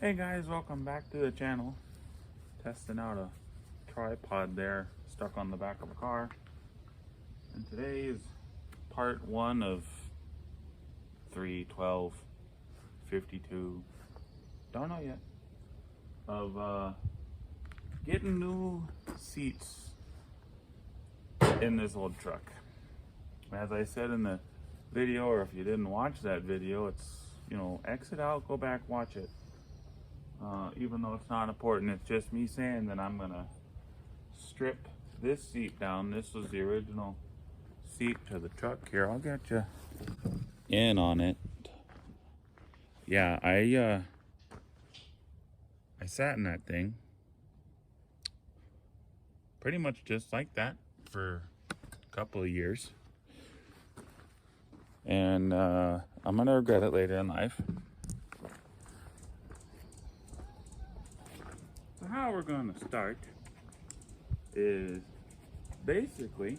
Hey guys, welcome back to the channel. Testing out a tripod there stuck on the back of a car. And today is part 1 of 3, 12, 52, don't know yet, of getting new seats in this old truck. As I said in the video, or if you didn't watch that video, it's, exit out, go back, watch it. Even though it's not important, it's just me saying that I'm gonna strip this seat down. This was the original seat to the truck. Here, I'll get you in on it. Yeah, I sat in that thing pretty much just like that for a couple of years, and I'm gonna regret it later in life. So how we're going to start is basically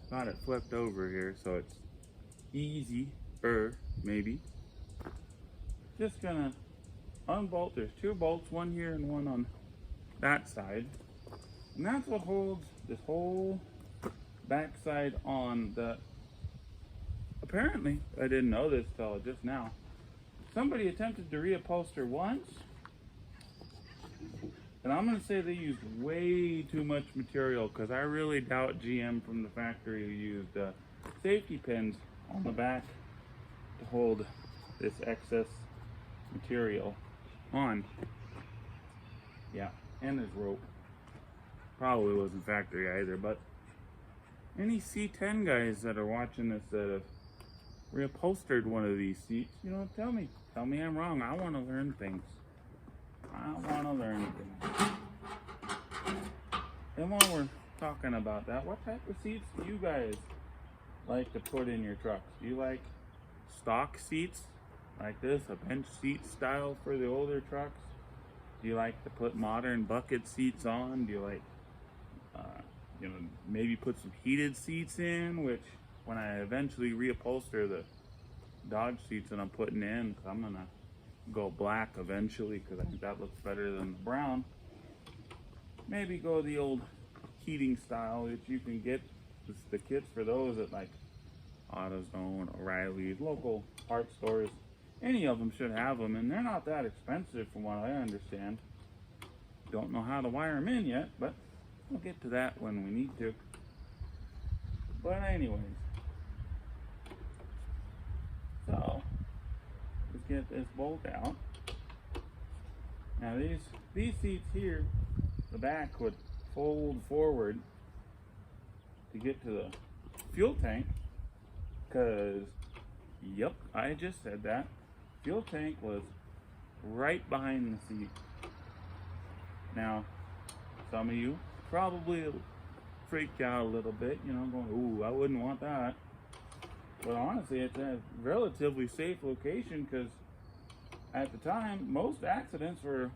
got it flipped over here so it's easier, maybe. Just gonna unbolt. There's 2 bolts, one here and one on that side, and that's what holds this whole back side on. The apparently, I didn't know this till just now, somebody attempted to reupholster once, and I'm going to say they used way too much material, because I really doubt GM from the factory used safety pins on the back to hold this excess material on. Yeah, and there's rope. Probably wasn't factory either, but any C10 guys that are watching this that have reupholstered one of these seats, tell me I'm wrong. I want to learn things. And while we're talking about that, what type of seats do you guys like to put in your trucks? Do you like stock seats like this, a bench seat style for the older trucks? Do you like to put modern bucket seats on? Do you like, maybe put some heated seats in, which when I eventually reupholster the Dodge seats that I'm putting in, 'cause I'm gonna go black eventually because I think that looks better than the brown. Maybe go the old heating style that you can get the kits for those at like AutoZone, O'Reilly's, local parts stores. Any of them should have them, and they're not that expensive from what I understand. Don't know how to wire them in yet, but we'll get to that when we need to. But anyways, so let's get this bolt out. Now these seats here, the back would fold forward to get to the fuel tank, because, yep, I just said that. Fuel tank was right behind the seat. Now, some of you probably freaked out a little bit, going, ooh, I wouldn't want that. But honestly, it's a relatively safe location, because at the time, most accidents were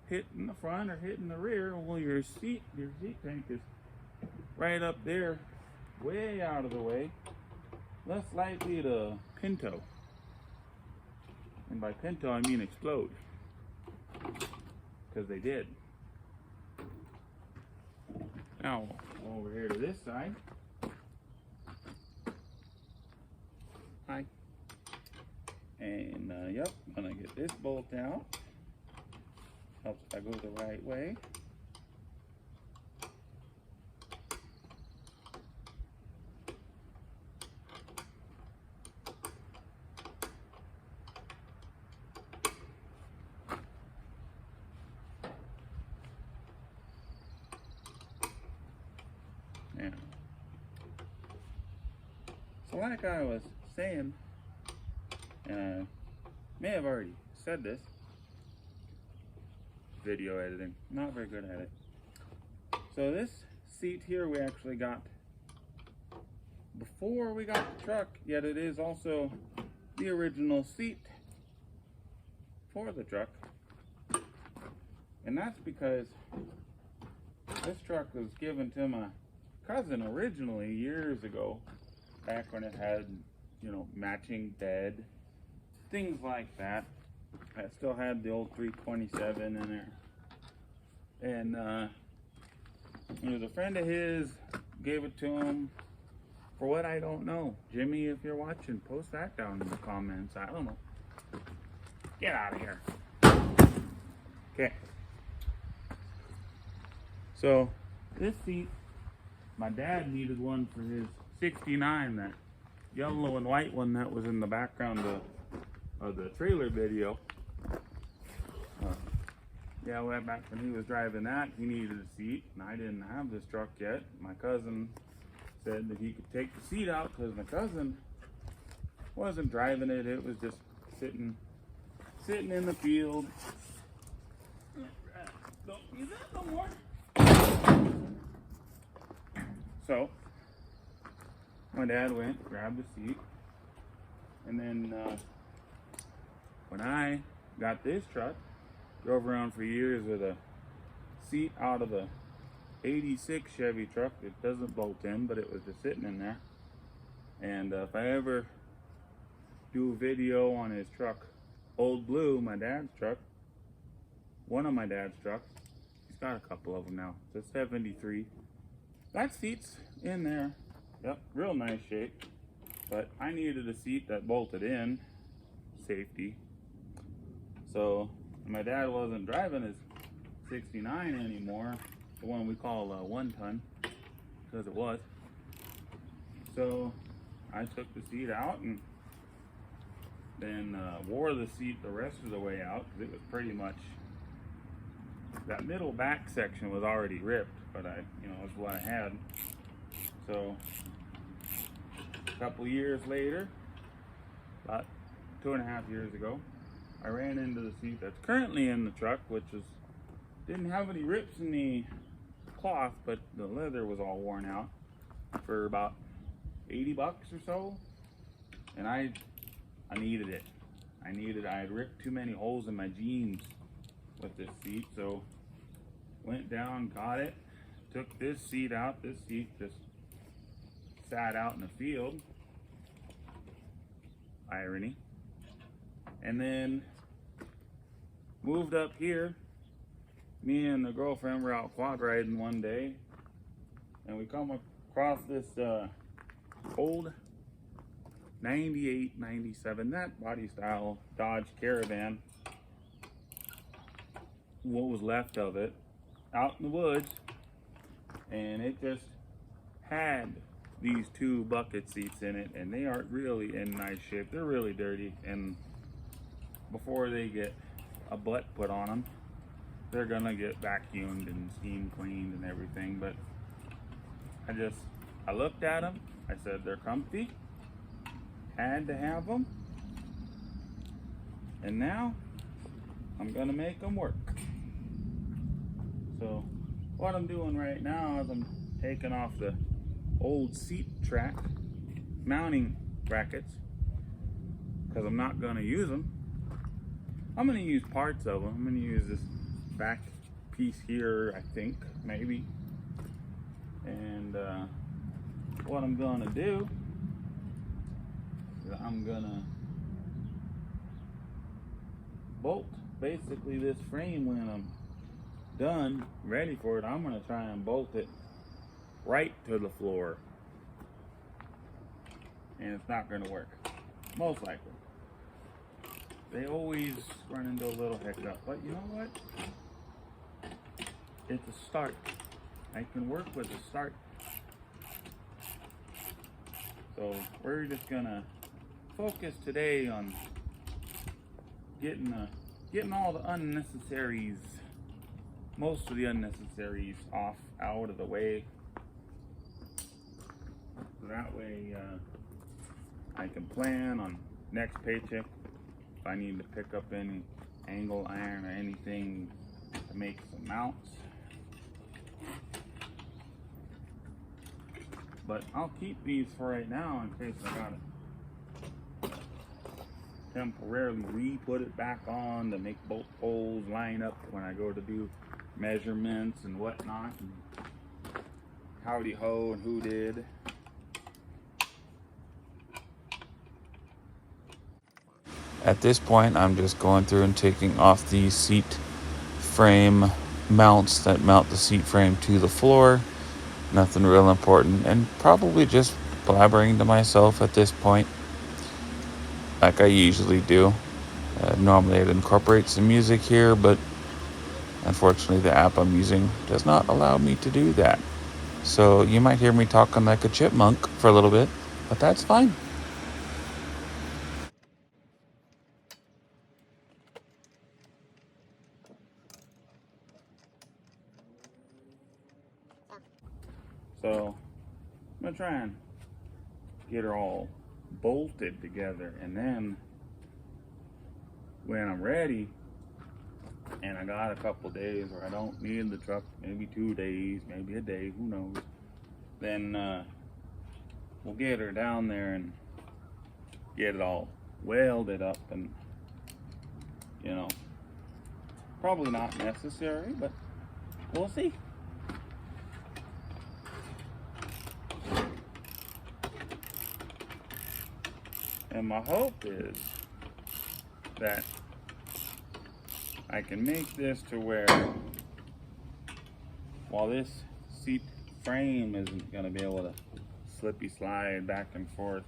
hitting the front or hitting the rear. Well, your seat tank is right up there, way out of the way, less likely to pinto. And by pinto, I mean explode, because they did. Now, over here to this side. Hi. And yep, I'm gonna get this bolt out. Helps if I go the right way. Yeah. So like I was saying, and I may have already said this, video editing, not very good at it. So this seat here we actually got before we got the truck, yet it is also the original seat for the truck. And that's because this truck was given to my cousin originally years ago, back when it had, matching bed, things like that. I still had the old 327 in there. And it was a friend of his, gave it to him for what I don't know. Jimmy, if you're watching, post that down in the comments. I don't know. Get out of here. Okay. So this seat, my dad needed one for his 69, that yellow and white one that was in the background of the trailer video. Yeah, way back when he was driving that, he needed a seat, and I didn't have this truck yet. My cousin said that he could take the seat out because my cousin wasn't driving it. It was just sitting in the field. Don't use that no more. So my dad went, grabbed the seat, and then when I got this truck, drove around for years with a seat out of the 86 Chevy truck. It doesn't bolt in, but it was just sitting in there. And if I ever do a video on his truck, Old Blue, my dad's truck, one of my dad's trucks, he's got a couple of them now. It's a 73. That seat's in there. Yep, real nice shape. But I needed a seat that bolted in, safety. So my dad wasn't driving his 69 anymore, the one we call a 1-ton, because it was. So I took the seat out and then wore the seat the rest of the way out, because it was pretty much, that middle back section was already ripped, but it's what I had. So a couple years later, about 2.5 years ago, I ran into the seat that's currently in the truck, which didn't have any rips in the cloth, but the leather was all worn out, for about 80 bucks or so. And I needed it. I had ripped too many holes in my jeans with this seat, so went down, got it, took this seat out. This seat just sat out in the field. Irony. And then moved up here. Me and the girlfriend were out quad riding one day, and we come across this old 98, 97, that body style Dodge Caravan, what was left of it, out in the woods, and it just had these 2 bucket seats in it, and they are really in nice shape. They're really dirty, and before they get a butt put on them, they're gonna get vacuumed and steam cleaned and everything. But I looked at them, I said they're comfy, had to have them, and now I'm gonna make them work. So what I'm doing right now is I'm taking off the old seat track mounting brackets, because I'm not gonna use them. I'm gonna use parts of them. I'm gonna use this back piece here, I think, maybe. And what I'm gonna do is I'm gonna bolt basically this frame when I'm done, ready for it. I'm gonna try and bolt it right to the floor, and it's not gonna work, most likely. They always run into a little hiccup, but you know what? It's a start. I can work with a start. So we're just gonna focus today on getting all the unnecessaries, most of the unnecessaries out of the way. So that way I can plan on next paycheck if I need to pick up any angle iron or anything to make some mounts. But I'll keep these for right now in case I gotta temporarily re-put it back on to make both holes line up when I go to do measurements and whatnot. And howdy ho and who did. At this point, I'm just going through and taking off the seat frame mounts that mount the seat frame to the floor. Nothing real important, and probably just blabbering to myself at this point, like I usually do. Normally I'd incorporate some music here, but unfortunately the app I'm using does not allow me to do that. So you might hear me talking like a chipmunk for a little bit, but that's fine. So I'm gonna try and get her all bolted together, and then when I'm ready and I got a couple days where I don't need the truck, maybe 2 days, maybe a day, who knows, then we'll get her down there and get it all welded up. And you know, probably not necessary, but we'll see. And my hope is that I can make this to where, while this seat frame isn't going to be able to slippy slide back and forth,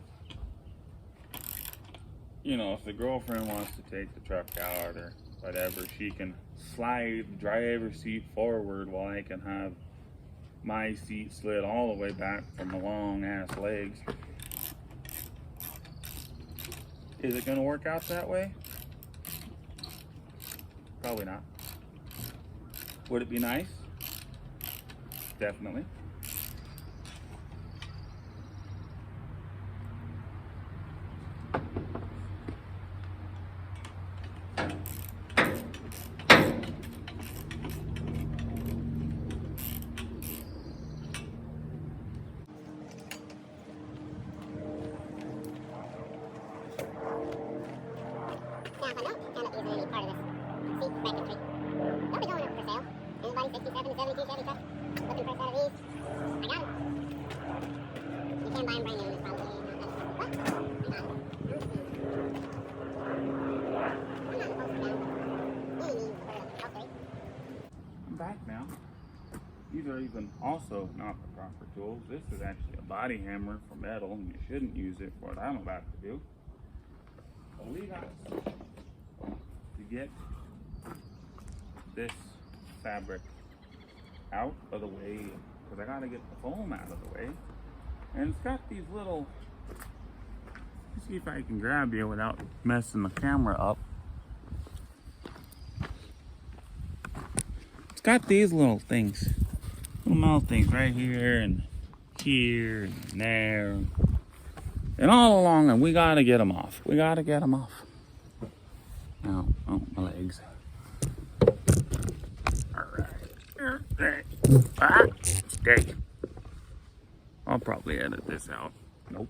you know, if the girlfriend wants to take the truck out or whatever, she can slide the driver's seat forward while I can have my seat slid all the way back from the long ass legs. Is it going to work out that way? Probably not. Would it be nice? Definitely. I'm back now. These are even also not the proper tools. This is actually a body hammer for metal, and you shouldn't use it for what I'm about to do. But we got to get this fabric out of the way, because I gotta get the foam out of the way. And it's got these little, let's see if I can grab you without messing the camera up. It's got these little things, little mouth things right here and here and there and all along, and we gotta get them off. We gotta get them off. Oh, my legs. Stay. I'll probably edit this out. Nope.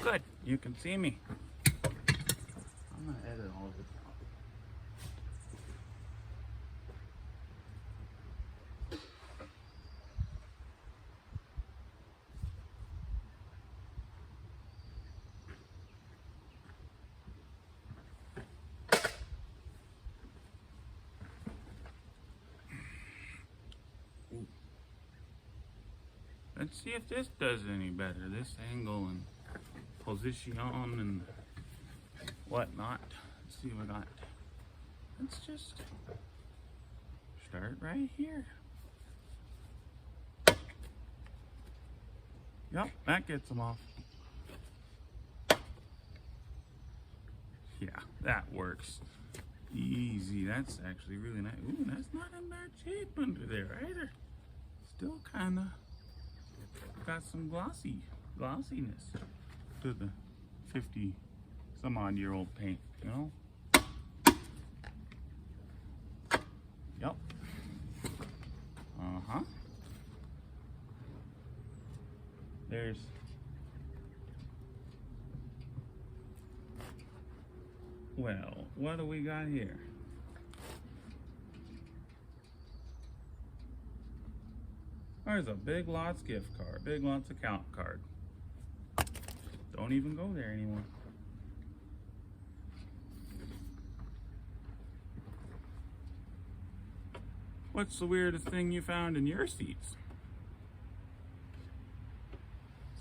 Good. You can see me. I'm gonna edit all this out. Let's see if this does any better. This angle and position and whatnot. Let's see what I got. Let's just start right here. Yep, that gets them off. Yeah, that works. Easy. That's actually really nice. Ooh, that's not in bad shape under there either. Still kind of got some glossiness to the 50 some odd year old paint, you know? Yep. Uh-huh. There's well, what do we got here? There's a Big Lots gift card, Big Lots account card. Don't even go there anymore. What's the weirdest thing you found in your seats?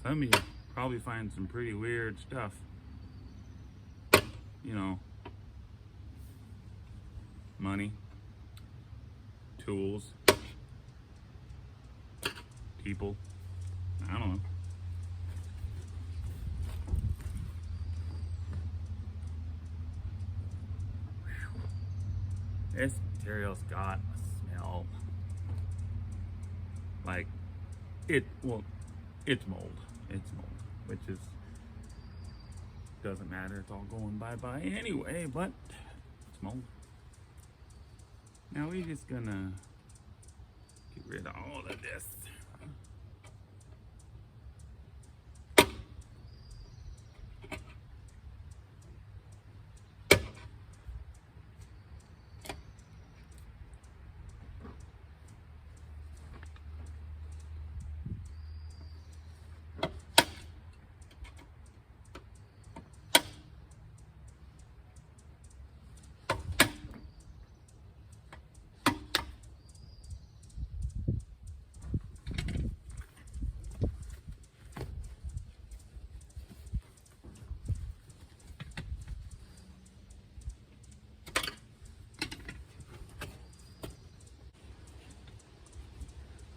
Some of you probably find some pretty weird stuff. You know, money, tools, people, I don't know. This material's got a smell. Like, it's mold. It's mold, which is, doesn't matter, it's all going bye-bye anyway, but it's mold. Now we're just gonna get rid of all of this.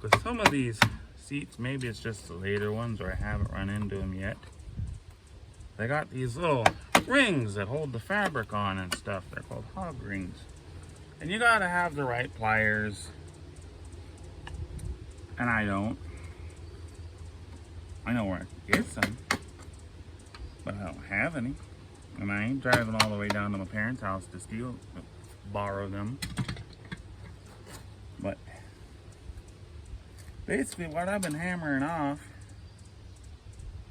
But some of these seats, maybe it's just the later ones or I haven't run into them yet. They got these little rings that hold the fabric on and stuff. They're called hog rings. And you gotta have the right pliers. And I don't. I know where I can get some, but I don't have any. And I ain't driving all the way down to my parents' house to borrow them. But basically what I've been hammering off,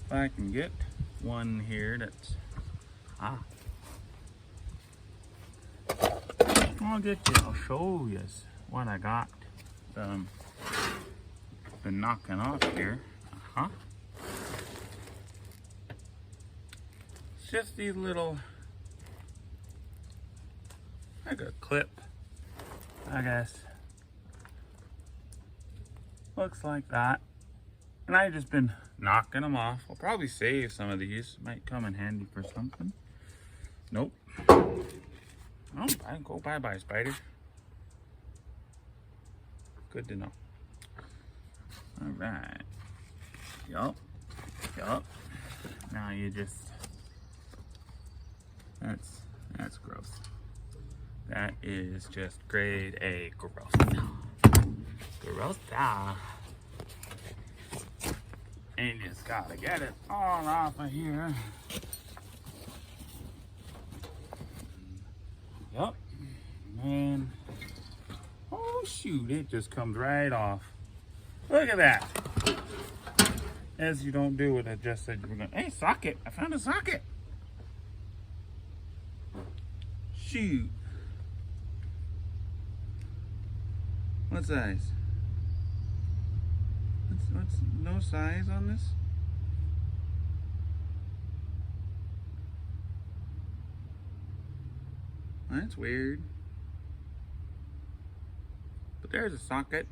if I can get one here that's, I'll show you what I got. Been knocking off here. It's just these little, like a clip, I guess. Looks like that. And I've just been knocking them off. I'll probably save some of these. Might come in handy for something. Nope. Oh, I can go bye-bye, spider. Good to know. All right. Yup. Now you just, that's gross. That is just grade A gross. Gross. And you just gotta get it all off of here. Yup. Man. Oh shoot, it just comes right off. Look at that. As you don't do what I just said you were gonna. Hey, socket. I found a socket. Shoot. What size? What's no size on this? That's weird. But there's a socket.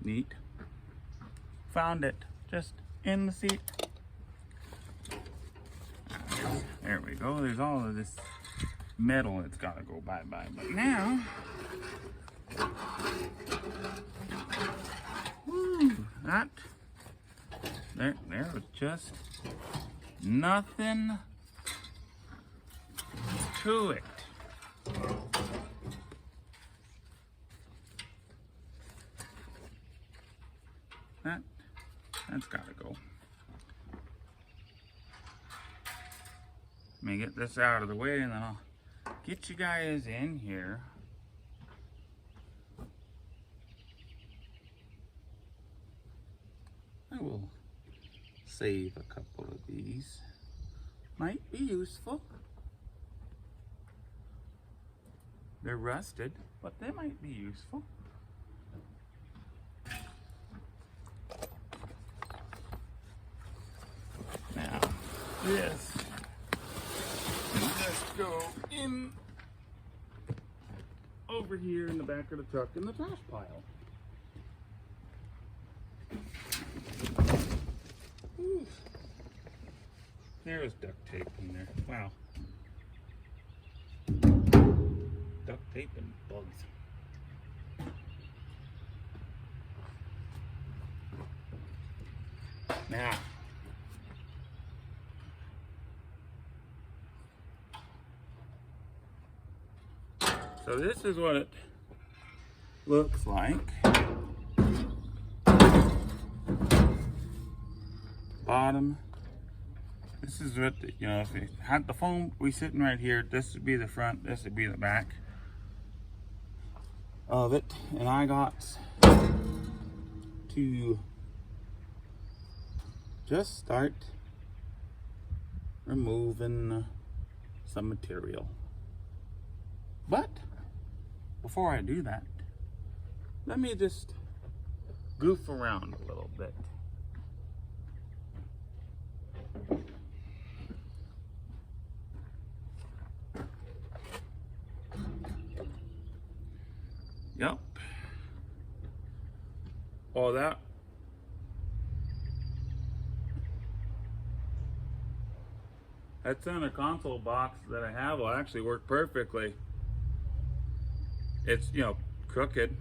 Neat. Found it just in the seat. There we go. There's all of this metal that's got to go bye-bye. But now, there was just nothing to it. That's gotta go. Let me get this out of the way and then I'll get you guys in here. I will save a couple of these. Might be useful. They're rusted, but they might be useful. Now, this can just go in. over here in the back of the truck in the trash pile. Ooh. There's duct tape in there. Wow. Duct tape and bugs. Now, so this is what it looks like. Bottom. This is what, you know, if you had the phone we sitting right here, this would be the front, this would be the back of it. And I got to just start removing some material. But before I do that, let me just goof around a little bit. Yep. All that. That center console box that I have will actually work perfectly. It's, you know, crooked,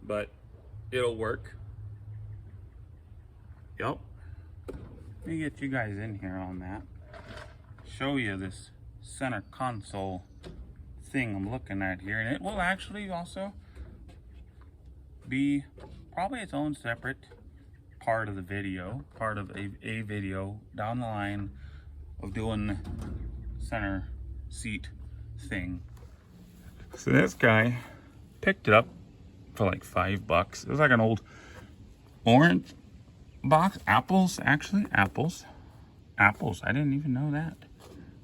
but it'll work. Yep. Let me get you guys in here on that. Show you this center console thing I'm looking at here, and it will actually also be probably its own separate part of the video, part of a video down the line of doing center seat thing. So this guy picked it up for like $5. It was like an old orange box. Apples, actually. Apples. I didn't even know that.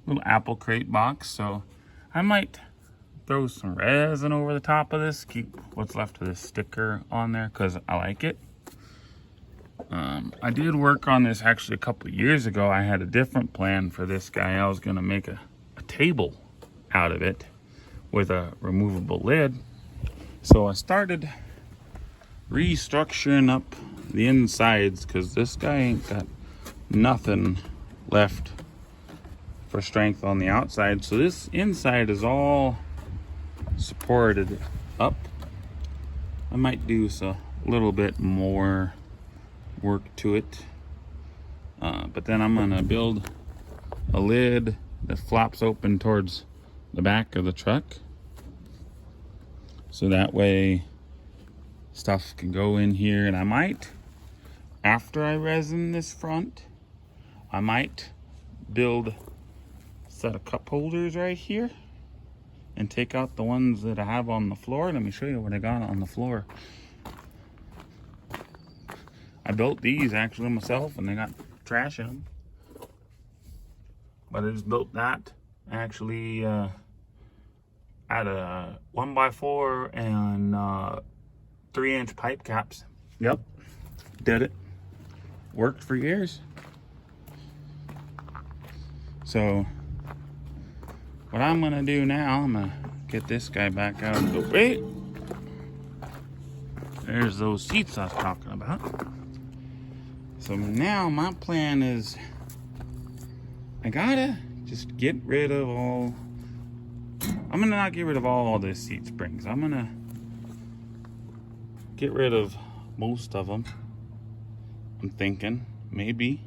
Little apple crate box. So I might throw some resin over the top of this. Keep what's left of this sticker on there because I like it. I did work on this actually a couple of years ago. I had a different plan for this guy. I was going to make a table out of it with a removable lid. So I started restructuring up the insides because this guy ain't got nothing left for strength on the outside. So this inside is all supported up. I might do a little bit more work to it, but then I'm gonna build a lid that flops open towards the back of the truck, so that way stuff can go in here. And I might, after I resin this front, I might build a set of cup holders right here and take out the ones that I have on the floor. Let me show you what I got on the floor. I built these actually myself, and they got trash in them. But I just built that actually at a 1x4 and 3-inch pipe caps. Yep, did it. Worked for years. So what I'm gonna do now, I'm gonna get this guy back out and go, wait. There's those seats I was talking about. So now my plan is I gotta just get rid of all, I'm gonna not get rid of all the seat springs. I'm gonna get rid of most of them. I'm thinking, maybe.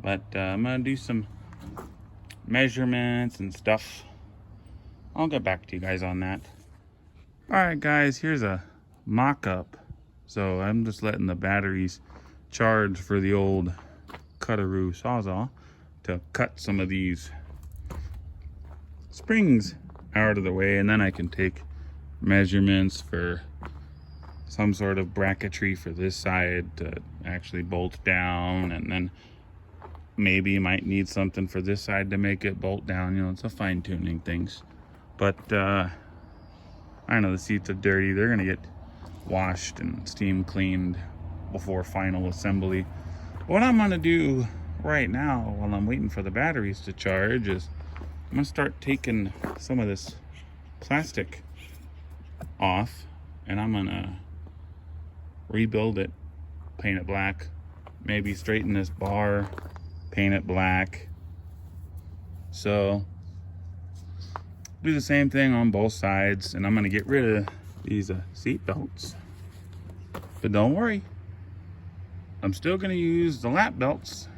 But I'm gonna do some measurements and stuff. I'll get back to you guys on that. Alright guys, here's a mock-up. So I'm just letting the batteries charge for the old Cutaroo Sawzall to cut some of these springs out of the way, and then I can take measurements for some sort of bracketry for this side to actually bolt down, and then maybe you might need something for this side to make it bolt down. You know, it's a fine-tuning things. But I know the seats are dirty. They're gonna get washed and steam cleaned before final assembly. What I'm gonna do right now while I'm waiting for the batteries to charge is I'm gonna start taking some of this plastic off, and I'm gonna rebuild it, paint it black, maybe straighten this bar, paint it black. So do the same thing on both sides, and I'm gonna get rid of these seat belts. But don't worry, I'm still gonna use the lap belts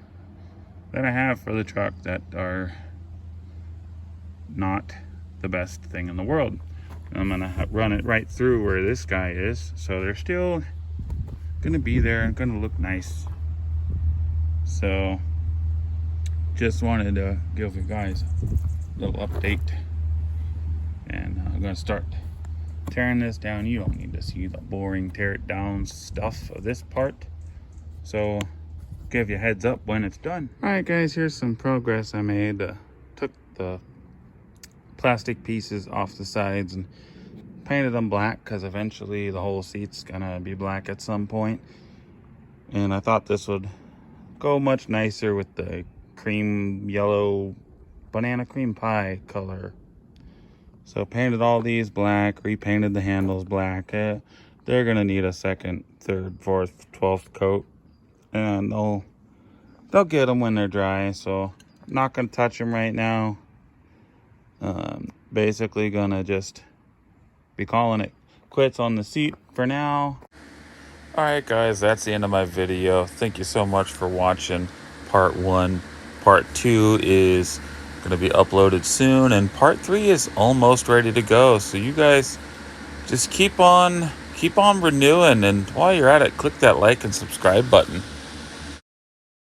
that I have for the truck that are not the best thing in the world. I'm gonna run it right through where this guy is, so they're still gonna be there and gonna look nice. So just wanted to give you guys a little update, and I'm gonna start tearing this down. You don't need to see the boring tear it down stuff of this part, so give you a heads up when it's done. All right guys, here's some progress I made. Took the plastic pieces off the sides and painted them black, because eventually the whole seat's gonna be black at some point, and I thought this would go much nicer with the cream yellow banana cream pie color. So painted all these black, repainted the handles black. They're gonna need a second, third, fourth, 12th coat, and they'll get them when they're dry. So I'm not gonna touch them right now. Basically gonna just be calling it quits on the seat for now. All right guys, that's the end of my video. Thank you so much for watching part 1. Part 2 is gonna be uploaded soon, and part 3 is almost ready to go. So you guys just keep on renewing, and while you're at it, click that like and subscribe button.